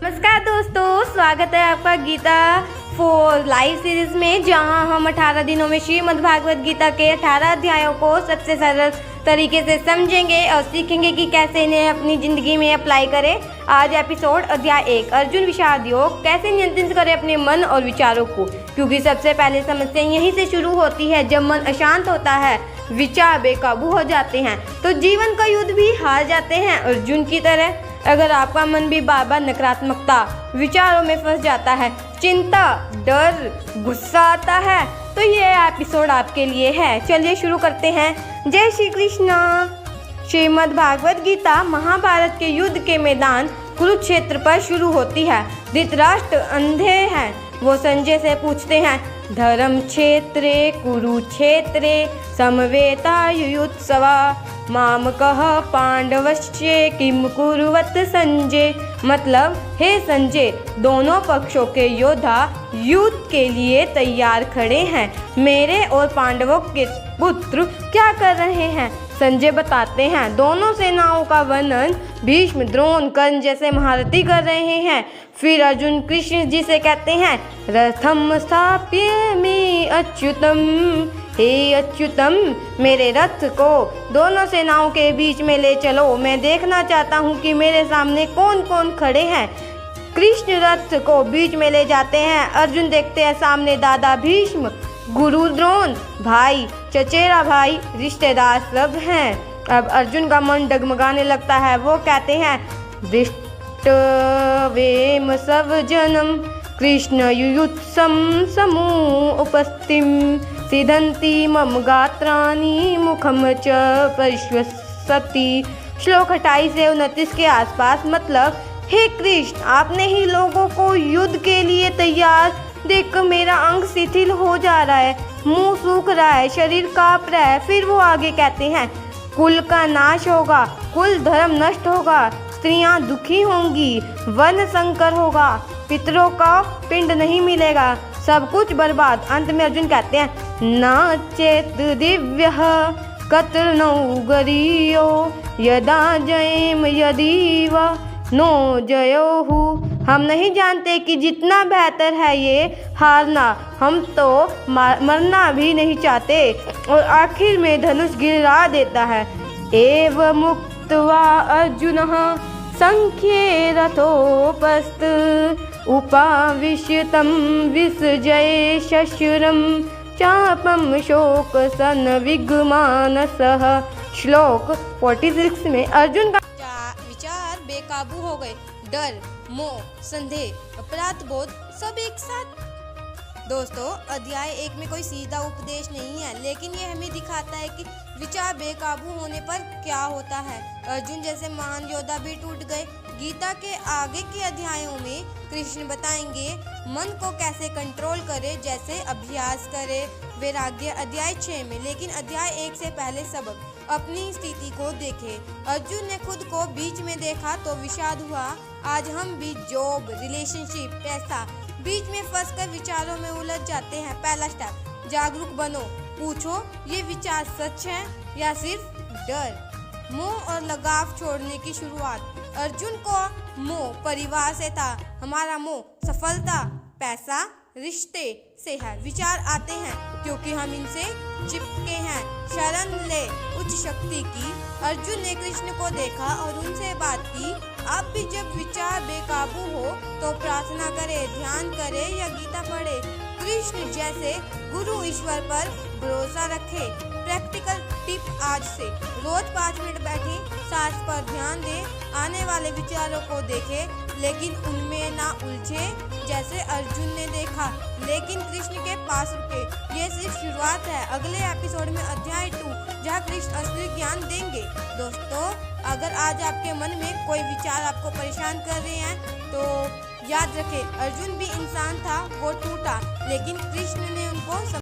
नमस्कार दोस्तों, स्वागत है आपका गीता फोर लाइव सीरीज में, जहां हम 18 दिनों में श्रीमद् भागवत गीता के 18 अध्यायों को सबसे सरल तरीके से समझेंगे और सीखेंगे कि कैसे इन्हें अपनी ज़िंदगी में अप्लाई करें। आज एपिसोड अध्याय 1, अर्जुन विषाद योग, कैसे नियंत्रित करें अपने मन और विचारों को। क्योंकि सबसे पहले समस्या यहीं से शुरू होती है। जब मन अशांत होता है, विचार बेकाबू हो जाते हैं, तो जीवन का युद्ध भी हार जाते हैं, अर्जुन की तरह। अगर आपका मन भी बार बार नकारात्मकता विचारों में फंस जाता है, चिंता, डर, गुस्सा आता है, तो ये एपिसोड आपके लिए है। चलिए शुरू करते हैं। जय श्री कृष्ण। श्रीमद् भागवत गीता महाभारत के युद्ध के मैदान कुरुक्षेत्र पर शुरू होती है। धृतराष्ट्र अंधे हैं। वो संजय से पूछते हैं, धर्म क्षेत्रे कुरुक्षेत्रे समवेतायुयुत्सवा माम कह पांडवश्चे किम कुरुवत संजय। मतलब, हे संजय, दोनों पक्षों के योद्धा युद्ध के लिए तैयार खड़े हैं। मेरे और पांडवों के पुत्र क्या कर रहे हैं? संजय बताते हैं, दोनों सेनाओं का वर्णन भीष्म, द्रोण, कर्ण जैसे महारथी कर रहे हैं। फिर अर्जुन कृष्ण जी से कहते हैं, रथम स्थाप्य में अच्युतम, हे अच्युतम, मेरे रथ को दोनों सेनाओं के बीच में ले चलो। मैं देखना चाहता हूँ कि मेरे सामने कौन कौन खड़े हैं। कृष्ण रथ को बीच में ले जाते हैं। अर्जुन देखते हैं सामने दादा भीष्म, गुरु द्रोण, भाई चचेरा भाई, रिश्तेदार सब हैं। अब अर्जुन का मन डगमगाने लगता है। वो कहते हैं, दृष्टवेम सब जनम कृष्ण युयुत्सम समूह उपस्थिम सिद्धंति मम गात्राणि मुखम च पश्यसति। श्लोक 28 से 29 के आसपास। मतलब, हे कृष्ण, आपने ही लोगों को युद्ध के लिए तैयार देखकर मेरा अंग शिथिल हो जा रहा है, मुंह सूख रहा है, शरीर कांप रहा है। फिर वो आगे कहते हैं, कुल का नाश होगा, कुल धर्म नष्ट होगा, स्त्रियां दुखी होंगी, वन संकर होगा, पितरों का पिंड नहीं मिलेगा, सब कुछ बर्बाद। अंत में अर्जुन कहते हैं, न चेत दिव्य कतर्नौ गरीयो यदा जयेम यदीव नो जयोहु। हम नहीं जानते कि जितना बेहतर है ये हारना, हम तो मरना भी नहीं चाहते। और आखिर में धनुष गिरा देता है। एव मुक्त्वा अर्जुनः संख्ये रथोपस्थ उपाविश्य तं विसृजय शशुरं चापम शोक सन विगमानसः। श्लोक 46 में अर्जुन का विचार बेकाबू हो गए। डर, मोह, संदेह, अपराध बोध सब एक साथ। दोस्तों, अध्याय 1 में कोई सीधा उपदेश नहीं है, लेकिन ये हमें दिखाता है कि विचार बेकाबू होने पर क्या होता है। अर्जुन जैसे महान योद्धा भी टूट गए। गीता के आगे के अध्यायों में कृष्ण बताएंगे मन को कैसे कंट्रोल करे, जैसे अभ्यास करे। वैराग्य अध्याय 6 में। लेकिन अध्याय 1 से पहले सबक, अपनी स्थिति को देखे। अर्जुन ने खुद को बीच में देखा तो विषाद हुआ। आज हम भी जॉब, रिलेशनशिप, पैसा बीच में फंसकर विचारों में उलझ जाते हैं। पहला स्टेप, जागरूक बनो। पूछो, ये विचार सच है या सिर्फ डर? मोह और लगाव छोड़ने की शुरुआत। अर्जुन को मोह परिवार से था। हमारा मोह सफलता, पैसा, रिश्ते से है। विचार आते हैं क्योंकि हम इनसे चिपके हैं। शरण ले उच्च शक्ति की। अर्जुन ने कृष्ण को देखा और उनसे बात की। आप भी जब विचार बेकाबू हो तो प्रार्थना करे, ध्यान करे या गीता पढ़े। कृष्ण जैसे गुरु ईश्वर पर भरोसा रखे। प्रैक्टिकल टिप आज से, रोज 5 मिनट बैठे, सांस पर ध्यान दे, आने वाले विचारों को देखे, लेकिन उनमें ना उलझे जैसे अर्जुन ने देखा, लेकिन कृष्ण के पास रुके। ये सिर्फ शुरुआत है। अगले एपिसोड में अध्याय 2, जहाँ कृष्ण असली ज्ञान देंगे। दोस्तों, अगर आज आपके मन में कोई विचार आपको परेशान कर रहे हैं तो याद रखें, अर्जुन भी इंसान था, वो टूटा, लेकिन कृष्ण ने उनको